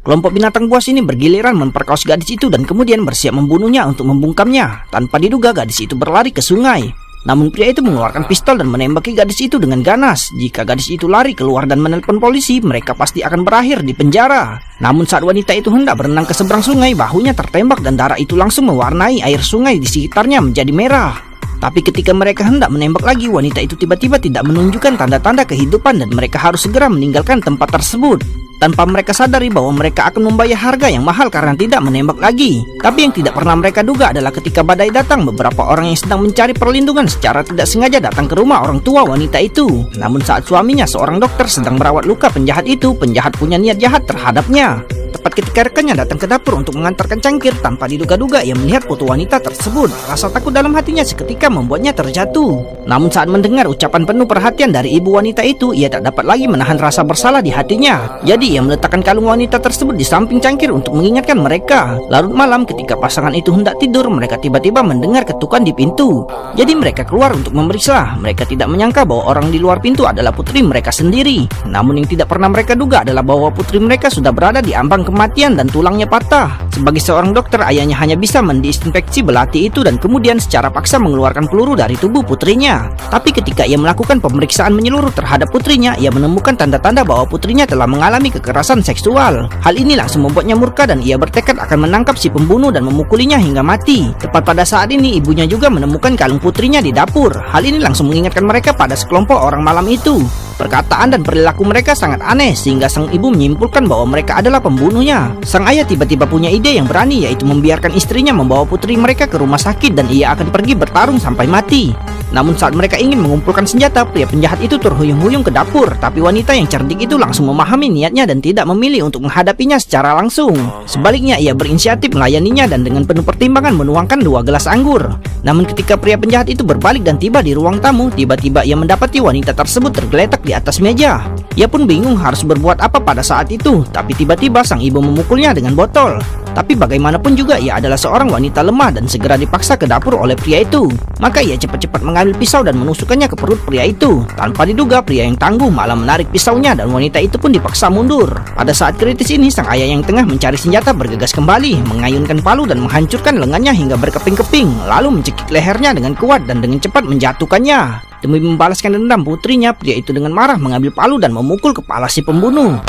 Kelompok binatang buas ini bergiliran memperkaos gadis itu dan kemudian bersiap membunuhnya untuk membungkamnya. Tanpa diduga gadis itu berlari ke sungai. Namun pria itu mengeluarkan pistol dan menembaki gadis itu dengan ganas. Jika gadis itu lari keluar dan menelpon polisi, mereka pasti akan berakhir di penjara. Namun saat wanita itu hendak berenang ke seberang sungai, bahunya tertembak dan darah itu langsung mewarnai air sungai di sekitarnya menjadi merah. Tapi ketika mereka hendak menembak lagi, wanita itu tiba-tiba tidak menunjukkan tanda-tanda kehidupan dan mereka harus segera meninggalkan tempat tersebut. Tanpa mereka sadari bahwa mereka akan membayar harga yang mahal karena tidak menembak lagi. Tapi yang tidak pernah mereka duga adalah ketika badai datang, beberapa orang yang sedang mencari perlindungan secara tidak sengaja datang ke rumah orang tua wanita itu. Namun saat suaminya, seorang dokter, sedang merawat luka penjahat itu, penjahat punya niat jahat terhadapnya. Tepat ketika rekannya datang ke dapur untuk mengantarkan cangkir, tanpa diduga-duga ia melihat foto wanita tersebut. Rasa takut dalam hatinya seketika membuatnya terjatuh. Namun saat mendengar ucapan penuh perhatian dari ibu wanita itu, ia tak dapat lagi menahan rasa bersalah di hatinya. Jadi ia meletakkan kalung wanita tersebut di samping cangkir untuk mengingatkan mereka. Larut malam ketika pasangan itu hendak tidur, mereka tiba-tiba mendengar ketukan di pintu. Jadi mereka keluar untuk memeriksa. Mereka tidak menyangka bahwa orang di luar pintu adalah putri mereka sendiri. Namun yang tidak pernah mereka duga adalah bahwa putri mereka sudah berada di ambang kematian dan tulangnya patah. Sebagai seorang dokter, ayahnya hanya bisa mendisinfeksi belati itu dan kemudian secara paksa mengeluarkan peluru dari tubuh putrinya. Tapi ketika ia melakukan pemeriksaan menyeluruh terhadap putrinya, ia menemukan tanda-tanda bahwa putrinya telah mengalami kekerasan seksual. Hal ini langsung membuatnya murka dan ia bertekad akan menangkap si pembunuh dan memukulinya hingga mati. Tepat pada saat ini, ibunya juga menemukan kalung putrinya di dapur. Hal ini langsung mengingatkan mereka pada sekelompok orang malam itu. Perkataan dan perilaku mereka sangat aneh sehingga sang ibu menyimpulkan bahwa mereka adalah pembunuhnya. Sang ayah tiba-tiba punya ide yang berani, yaitu membiarkan istrinya membawa putri mereka ke rumah sakit dan ia akan pergi bertarung sampai mati. Namun saat mereka ingin mengumpulkan senjata, pria penjahat itu terhuyung-huyung ke dapur. Tapi wanita yang cerdik itu langsung memahami niatnya dan tidak memilih untuk menghadapinya secara langsung. Sebaliknya ia berinisiatif melayaninya dan dengan penuh pertimbangan menuangkan 2 gelas anggur. Namun ketika pria penjahat itu berbalik dan tiba di ruang tamu, tiba-tiba ia mendapati wanita tersebut tergeletak di atas meja. Ia pun bingung harus berbuat apa pada saat itu. Tapi tiba-tiba sang ibu memukulnya dengan botol. Tapi bagaimanapun juga ia adalah seorang wanita lemah dan segera dipaksa ke dapur oleh pria itu. Maka ia cepat-cepat mengambil pisau dan menusukkannya ke perut pria itu. Tanpa diduga, pria yang tangguh malah menarik pisaunya dan wanita itu pun dipaksa mundur. Pada saat kritis ini, sang ayah yang tengah mencari senjata bergegas kembali, mengayunkan palu dan menghancurkan lengannya hingga berkeping-keping, lalu mencekik lehernya dengan kuat dan dengan cepat menjatuhkannya. Demi membalaskan dendam putrinya, pria itu dengan marah mengambil palu dan memukul kepala si pembunuh.